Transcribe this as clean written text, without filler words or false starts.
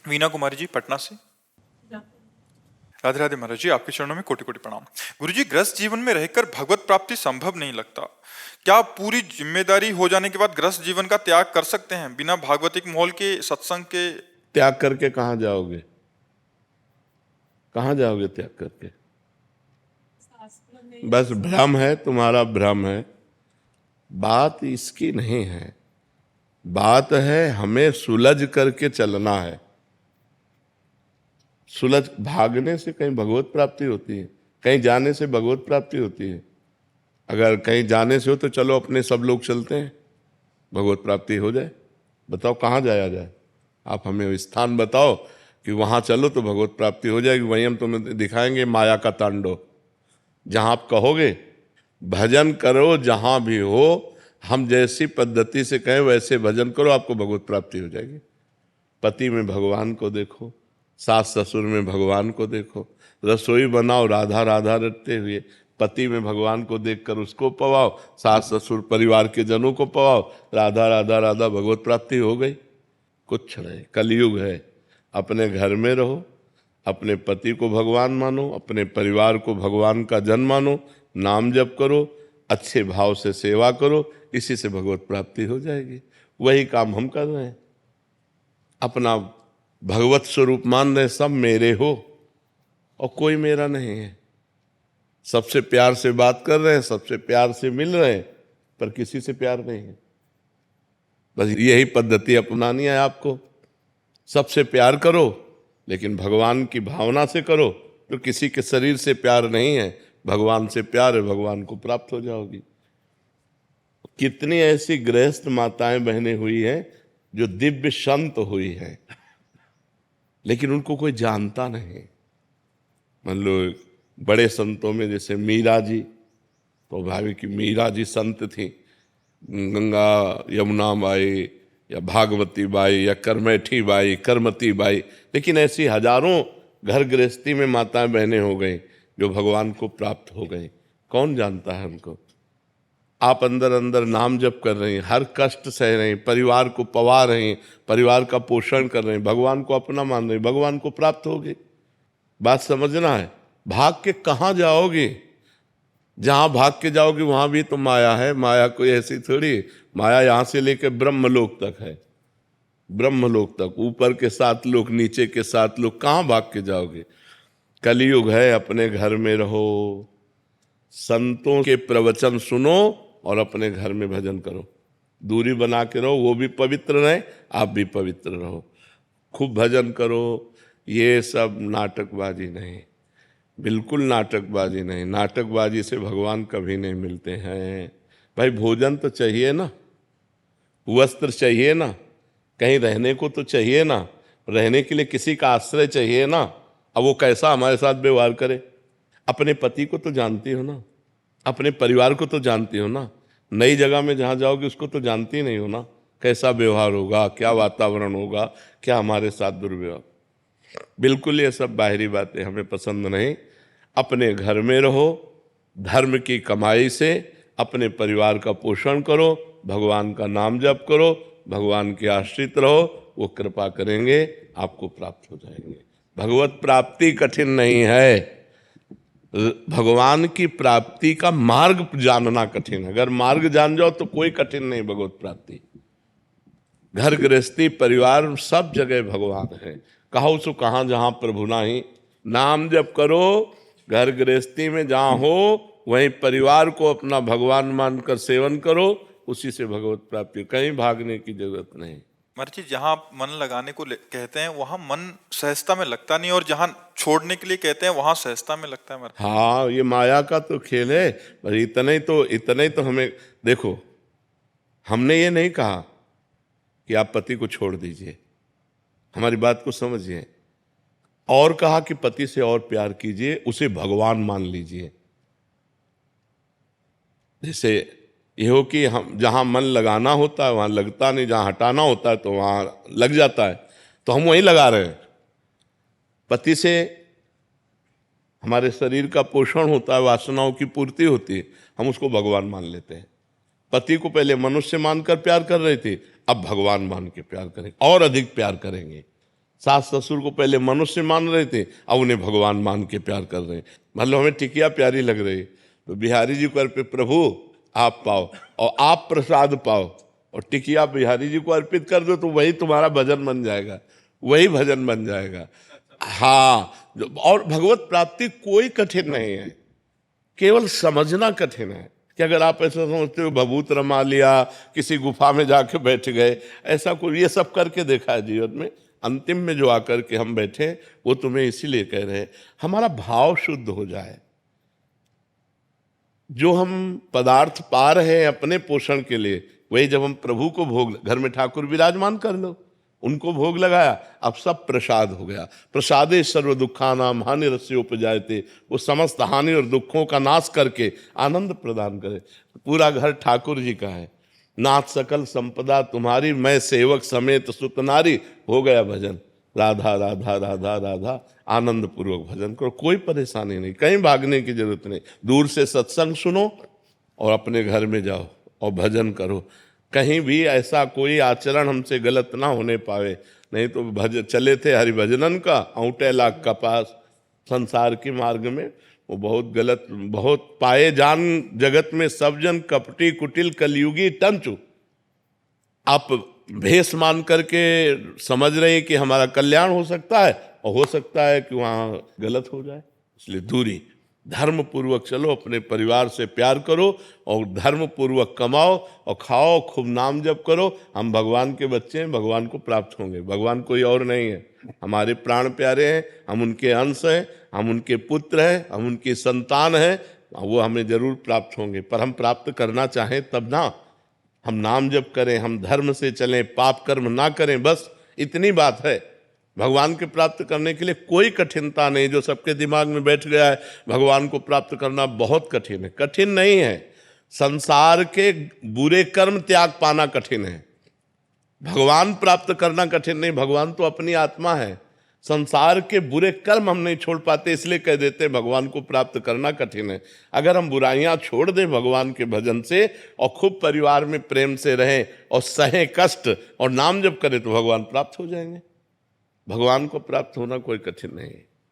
वीना कुमारी जी पटना से। राधे राधे महाराज जी, आपके चरणों में कोटि कोटि प्रणाम। गुरु जी, गृहस्थ जीवन में रहकर भगवत प्राप्ति संभव नहीं लगता। क्या पूरी जिम्मेदारी हो जाने के बाद गृहस्थ जीवन का त्याग कर सकते हैं बिना भागवतिक माहौल के, सत्संग के? त्याग करके कहाँ जाओगे? कहाँ जाओगे त्याग करके? बस भ्रम है, तुम्हारा भ्रम है। बात इसकी नहीं है, बात है हमें सुलझ करके चलना है। सुलझ भागने से कहीं भगवत प्राप्ति होती है? कहीं जाने से भगवत प्राप्ति होती है? अगर कहीं जाने से हो तो चलो अपने सब लोग चलते हैं, भगवत प्राप्ति हो जाए। बताओ कहाँ जाया जाए? आप हमें स्थान बताओ कि वहाँ चलो तो भगवत प्राप्ति हो जाएगी। वहीं हम तुम्हें दिखाएंगे माया का तांडव। जहाँ आप कहोगे भजन करो, जहाँ भी हो, हम जैसी पद्धति से कहें वैसे भजन करो, आपको भगवत प्राप्ति हो जाएगी। पति में भगवान को देखो, सास ससुर में भगवान को देखो, रसोई बनाओ राधा राधा रटते हुए, पति में भगवान को देखकर उसको पवाओ, सास ससुर परिवार के जनों को पवाओ, राधा राधा राधा, भगवत प्राप्ति हो गई। कुछ नहीं, कलयुग है। अपने घर में रहो, अपने पति को भगवान मानो, अपने परिवार को भगवान का जन मानो, नाम जप करो, अच्छे भाव से सेवा करो, इसी से भगवत प्राप्ति हो जाएगी। वही काम हम कर रहे हैं। अपना भगवत स्वरूप मान रहे, सब मेरे हो और कोई मेरा नहीं है। सबसे प्यार से बात कर रहे हैं, सबसे प्यार से मिल रहे हैं, पर किसी से प्यार नहीं है। बस यही पद्धति अपनानी है आपको। सबसे प्यार करो, लेकिन भगवान की भावना से करो। तो किसी के शरीर से प्यार नहीं है, भगवान से प्यार है, भगवान को प्राप्त हो जाओगी। कितनी ऐसी गृहस्थ माताएं बहनें हुई हैं जो दिव्य संत हुई हैं, लेकिन उनको कोई जानता नहीं। मान लो बड़े संतों में जैसे मीरा जी, तो भाभी की मीरा जी संत थी, गंगा यमुना बाई या भागवती बाई या करमैठी बाई, करमती बाई, लेकिन ऐसी हजारों घर गृहस्थी में माताएं बहनें हो गई जो भगवान को प्राप्त हो गई। कौन जानता है उनको? आप अंदर अंदर नाम जप कर रही हैं, हर कष्ट सह रही हैं, परिवार को पवा रही हैं, परिवार का पोषण कर रहे हैं, भगवान को अपना मान रहे हैं, भगवान को प्राप्त होगी। बात समझना है। भाग के कहाँ जाओगे? जहाँ भाग के जाओगे वहाँ भी तो माया है। माया कोई ऐसी थोड़ी, माया यहाँ से लेकर ब्रह्मलोक तक है। ब्रह्मलोक तक, ऊपर के 7 लोक, नीचे के 7 लोक, कहाँ भाग के जाओगे? कलयुग है, अपने घर में रहो, संतों के प्रवचन सुनो और अपने घर में भजन करो। दूरी बना के रहो, वो भी पवित्र रहे, आप भी पवित्र रहो। खूब भजन करो। ये सब नाटकबाजी नहीं, बिल्कुल नाटकबाजी नहीं। नाटकबाजी से भगवान कभी नहीं मिलते हैं। भाई भोजन तो चाहिए ना, वस्त्र चाहिए ना, कहीं रहने को तो चाहिए ना, रहने के लिए किसी का आश्रय चाहिए ना। अब वो कैसा हमारे साथ व्यवहार करे? अपने पति को तो जानती हो ना, अपने परिवार को तो जानती हो ना। नई जगह में जहाँ जाओगे उसको तो जानती नहीं हो ना, कैसा व्यवहार होगा, क्या वातावरण होगा, क्या हमारे साथ दुर्व्यवहार। बिल्कुल ये सब बाहरी बातें हमें पसंद नहीं। अपने घर में रहो, धर्म की कमाई से अपने परिवार का पोषण करो, भगवान का नाम जप करो, भगवान के आश्रित रहो, वो कृपा करेंगे, आपको प्राप्त हो जाएंगे। भगवत प्राप्ति कठिन नहीं है, भगवान की प्राप्ति का मार्ग जानना कठिन है। अगर मार्ग जान जाओ तो कोई कठिन नहीं भगवत प्राप्ति। घर गृहस्थी परिवार सब जगह भगवान है। कहो सो कहाँ जहाँ प्रभु नाही, नाम जप करो, घर गृहस्थी में जहाँ हो वहीं परिवार को अपना भगवान मानकर सेवन करो, उसी से भगवत प्राप्ति। कहीं भागने की जरूरत नहीं। महाराज जी, जहाँ आप मन लगाने को कहते हैं वहाँ मन सहजता में लगता नहीं, और जहाँ छोड़ने के लिए कहते हैं वहाँ सहजता में लगता है। हाँ, ये माया का तो खेल है। पर इतने ही तो हमें देखो, हमने ये नहीं कहा कि आप पति को छोड़ दीजिए, हमारी बात को समझिए। और कहा कि पति से और प्यार कीजिए, उसे भगवान मान लीजिए। जैसे ये हो कि हम जहाँ मन लगाना होता है वहाँ लगता नहीं, जहाँ हटाना होता है तो वहाँ लग जाता है, तो हम वहीं लगा रहे हैं। पति से हमारे शरीर का पोषण होता है, वासनाओं की पूर्ति होती है, हम उसको भगवान मान लेते हैं। पति को पहले मनुष्य मानकर प्यार कर रहे थे, अब भगवान मान के प्यार करेंगे, और अधिक प्यार करेंगे। सास ससुर को पहले मनुष्य मान रहे थे, अब उन्हें भगवान मान के प्यार कर रहे हैं। मतलब हमें टिकिया प्यारी लग रही है तो बिहारी जी को अर्पित, प्रभु आप पाओ और आप प्रसाद पाओ, और टिकिया बिहारी जी को अर्पित कर दो तो वही तुम्हारा भजन बन जाएगा, वही भजन बन जाएगा। हाँ, और भगवत प्राप्ति कोई कठिन नहीं है, केवल समझना कठिन है कि अगर आप ऐसा समझते हो भभूत रमा लिया, किसी गुफा में जाके बैठ गए, ऐसा कोई, ये सब करके देखा है जीवन में। अंतिम में जो आकर के हम बैठे वो तुम्हें इसीलिए कह रहे हैं हमारा भाव शुद्ध हो जाए। जो हम पदार्थ पा रहे हैं अपने पोषण के लिए, वही जब हम प्रभु को भोग, घर में ठाकुर विराजमान कर लो, उनको भोग लगाया, अब सब प्रसाद हो गया। प्रसादे सर्व दुखानाम हानि रस्योपजायते, वो समस्त हानि और दुखों का नाश करके आनंद प्रदान करे। पूरा घर ठाकुर जी का है। नाथ सकल संपदा तुम्हारी, मैं सेवक समेत सुत नारी, हो गया भजन। राधा राधा राधा राधा, आनंद पूर्वक भजन करो, कोई परेशानी नहीं, कहीं भागने की जरूरत नहीं। दूर से सत्संग सुनो और अपने घर में जाओ और भजन करो। कहीं भी ऐसा कोई आचरण हमसे गलत ना होने पावे, नहीं तो चले थे हरिभजनन का औंटे लाख का पास, संसार के मार्ग में वो बहुत गलत, बहुत पाए जान जगत में सब जन कपटी कुटिल कलयुगी टंचु। आप भेष मान करके समझ रहे हैं कि हमारा कल्याण हो सकता है, और हो सकता है कि वहाँ गलत हो जाए, इसलिए दूरी। धर्म पूर्वक चलो, अपने परिवार से प्यार करो और धर्म पूर्वक कमाओ और खाओ, खूब नाम जप करो। हम भगवान के बच्चे हैं, भगवान को प्राप्त होंगे। भगवान कोई और नहीं है, हमारे प्राण प्यारे हैं, हम उनके अंश हैं, हम उनके पुत्र हैं, हम उनकी संतान हैं, वो हमें जरूर प्राप्त होंगे। पर हम प्राप्त करना चाहें तब ना, हम नाम जप करें, हम धर्म से चलें, पाप कर्म ना करें, बस इतनी बात है। भगवान के प्राप्त करने के लिए कोई कठिनता नहीं। जो सबके दिमाग में बैठ गया है भगवान को प्राप्त करना बहुत कठिन है, कठिन नहीं है। संसार के बुरे कर्म त्याग पाना कठिन है, भगवान प्राप्त करना कठिन नहीं। भगवान तो अपनी आत्मा है, संसार के बुरे कर्म हम नहीं छोड़ पाते, इसलिए कह देते भगवान को प्राप्त करना कठिन है। अगर हम बुराइयां छोड़ दें भगवान के भजन से और खूब परिवार में प्रेम से रहें और सहें कष्ट और नाम जप करें तो भगवान प्राप्त हो जाएंगे। भगवान को प्राप्त होना कोई कठिन नहीं है।